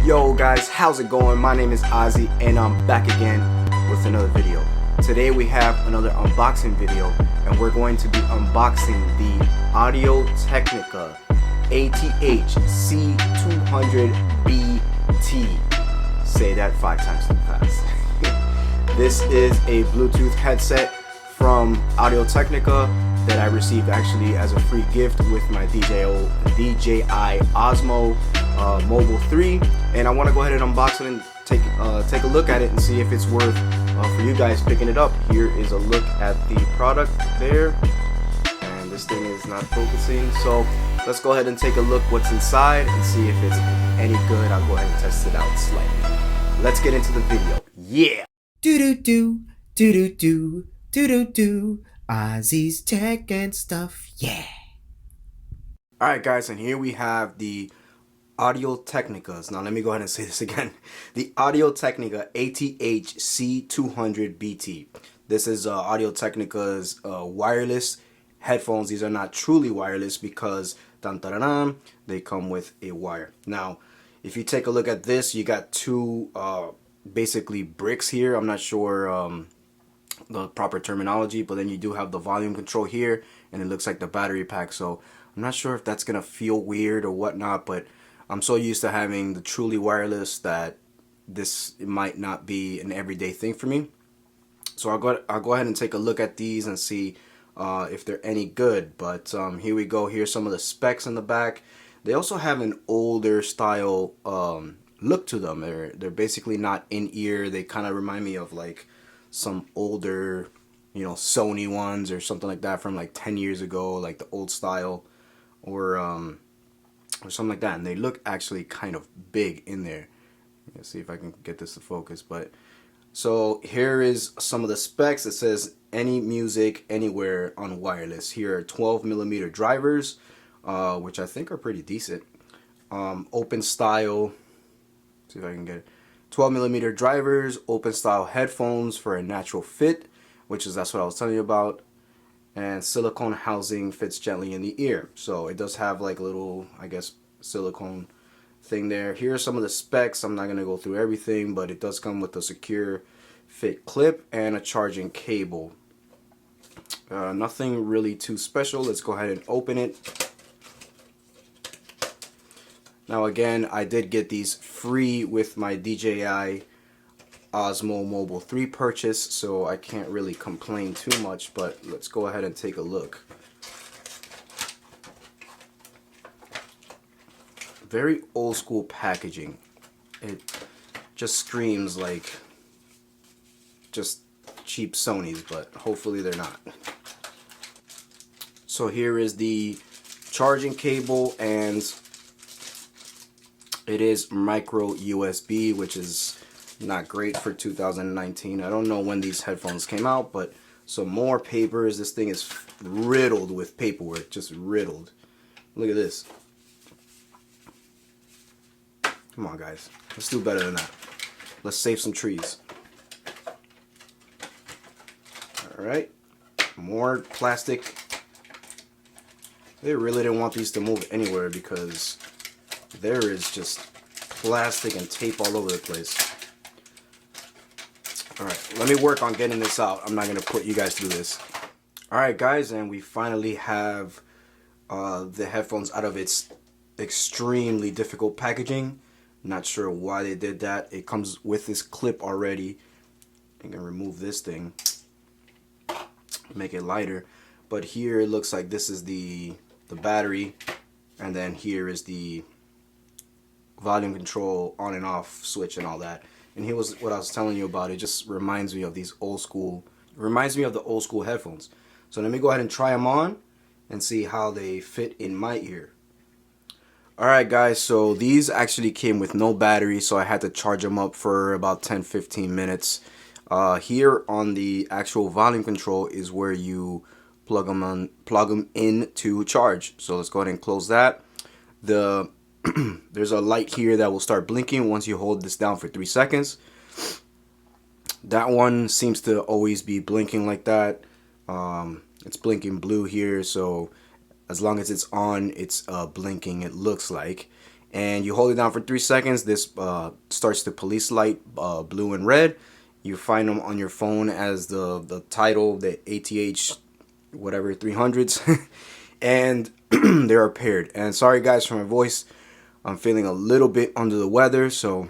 Yo guys, how's it going? My name is Ozzy and I'm back again with another video. Today we have another unboxing video and we're going to be unboxing the Audio-technica ATH-C200BT. Say that 5 times too fast. This is a Bluetooth headset from Audio-technica that I received actually as a free gift with my DJI Osmo Mobile 3, and I want to go ahead and unbox it and take a look at it and see if it's worth for you guys picking it up. Here is a look at the product there, and this thing is not focusing, so let's go ahead and take a look what's inside and see if it's any good. I'll go ahead and test it out slightly. Let's get into the video. Yeah. Do-do-do, do-do-do, do-do-do, Ozzy's tech and stuff, yeah. Alright guys, and here we have the Audio-technicas. Now let me go ahead and say this again. The Audio-technica ATH-C200BT. This is Audio-technica's wireless headphones. These are not truly wireless because they come with a wire. Now, if you take a look at this, you got two basically bricks here. I'm not sure the proper terminology, but then you do have the volume control here, and it looks like the battery pack. So I'm not sure if that's gonna feel weird or whatnot, but I'm so used to having the truly wireless that this might not be an everyday thing for me. So I'll go ahead and take a look at these and see if they're any good. But here we go. Here's some of the specs in the back. They also have an older style look to them. They're basically not in ear. They kind of remind me of like some older, you know, Sony ones or something like that from like 10 years ago, like the old style, or something like that. And they look actually kind of big in there. Let's see if I can get this to focus. But so here is some of the specs. It says any music anywhere on wireless. Here are 12mm drivers, which I think are pretty decent. Open style. See if I can get it. 12mm drivers, open style headphones for a natural fit, that's what I was telling you about. And silicone housing fits gently in the ear. So it does have like a little, I guess, silicone thing there. Here are some of the specs. I'm not going to go through everything, but it does come with a secure fit clip and a charging cable. Nothing really too special. Let's go ahead and open it. Now again, I did get these free with my DJI Osmo Mobile 3 purchase, so I can't really complain too much, but let's go ahead and take a look. Very old school packaging. It just screams like just cheap Sonys, but hopefully they're not. So here is the charging cable, and it is micro USB, which is not great for 2019. I don't know when these headphones came out, but some more papers. This thing is riddled with paperwork, just riddled. Look at this. Come on, guys. Let's do better than that. Let's save some trees. Alright. More plastic. They really didn't want these to move anywhere because there is just plastic and tape all over the place. Alright, let me work on getting this out. I'm not going to put you guys through this. Alright guys, and we finally have the headphones out of its extremely difficult packaging. Not sure why they did that. It comes with this clip already. I'm going to remove this thing, make it lighter. But here it looks like this is the battery, and then here is the volume control on and off switch and all that. And here was what I was telling you about. It just reminds me of these old school, reminds me of the old school headphones. So let me go ahead and try them on and see how they fit in my ear. Alright guys, so these actually came with no battery, so I had to charge them up for about 10-15 minutes. Here on the actual volume control is where you plug them in to charge. So let's go ahead and close that. There's a light here that will start blinking once you hold this down for 3 seconds. That one seems to always be blinking like that. It's blinking blue here, so as long as it's on, it's blinking, it looks like. and you hold it down for 3 seconds. This starts the police light, blue and red. You find them on your phone as the title, the ATH whatever 300s, and they are paired. And sorry guys for my voice, I'm feeling a little bit under the weather, so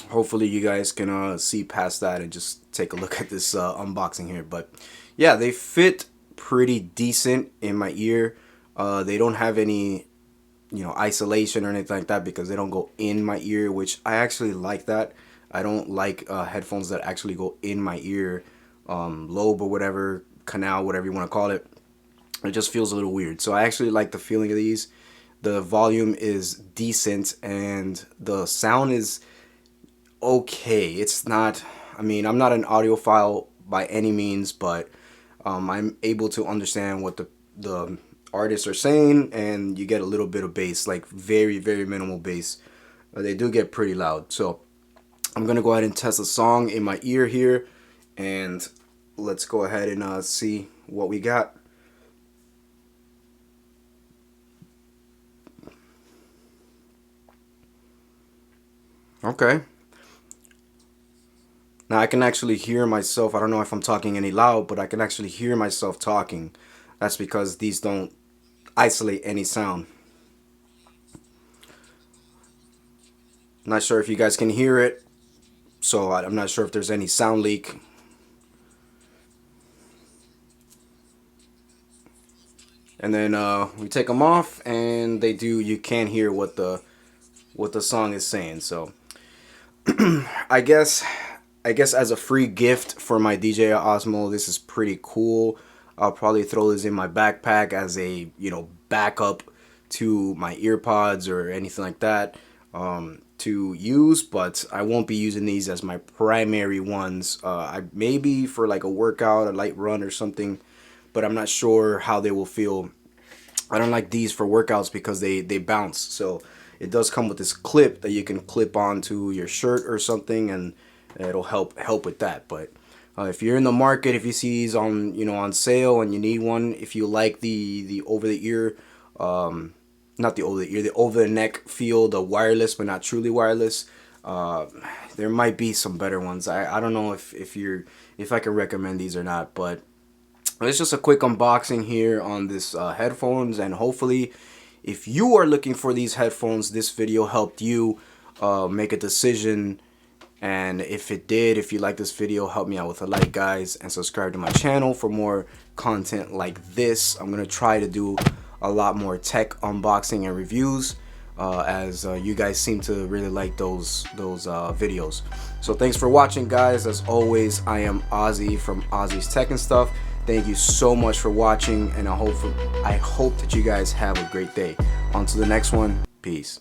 hopefully you guys can see past that and just take a look at this unboxing here. But yeah, they fit pretty decent in my ear. They don't have any, you know, isolation or anything like that because they don't go in my ear, which I actually like that. I don't like headphones that actually go in my ear, lobe or whatever, canal, whatever you want to call it. It just feels a little weird. So I actually like the feeling of these. The volume is decent and the sound is okay. It's not, I mean, I'm not an audiophile by any means, but I'm able to understand what the artists are saying, and you get a little bit of bass, like very, very minimal bass. They do get pretty loud. So I'm gonna go ahead and test a song in my ear here, and let's go ahead and see what we got. Okay. Now I can actually hear myself. I don't know if I'm talking any loud, but I can actually hear myself talking. That's because these don't isolate any sound. Not sure if you guys can hear it, so I'm not sure if there's any sound leak. And then we take them off, and they do. You can't hear what the song is saying. So I guess as a free gift for my DJI Osmo, this is pretty cool. I'll probably throw this in my backpack as a, you know, backup to my earpods or anything like that to use, but I won't be using these as my primary ones. I maybe for like a workout, a light run or something, but I'm not sure how they will feel. I don't like these for workouts because they bounce. So it does come with this clip that you can clip onto your shirt or something, and it'll help with that. But if you're in the market, if you see these on, you know, on sale and you need one, if you like the over the ear, not the over the ear, the over the neck feel, the wireless but not truly wireless, there might be some better ones. I don't know if I can recommend these or not, but it's just a quick unboxing here on this headphones, and hopefully if you are looking for these headphones, this video helped you make a decision. And if it did, if you like this video, help me out with a like, guys, and subscribe to my channel for more content like this. I'm gonna try to do a lot more tech unboxing and reviews, as you guys seem to really like those videos. So thanks for watching, guys. As always, I am Ozzy from Ozzy's Tech and Stuff. Thank you so much for watching, and I hope that you guys have a great day. On to the next one. Peace.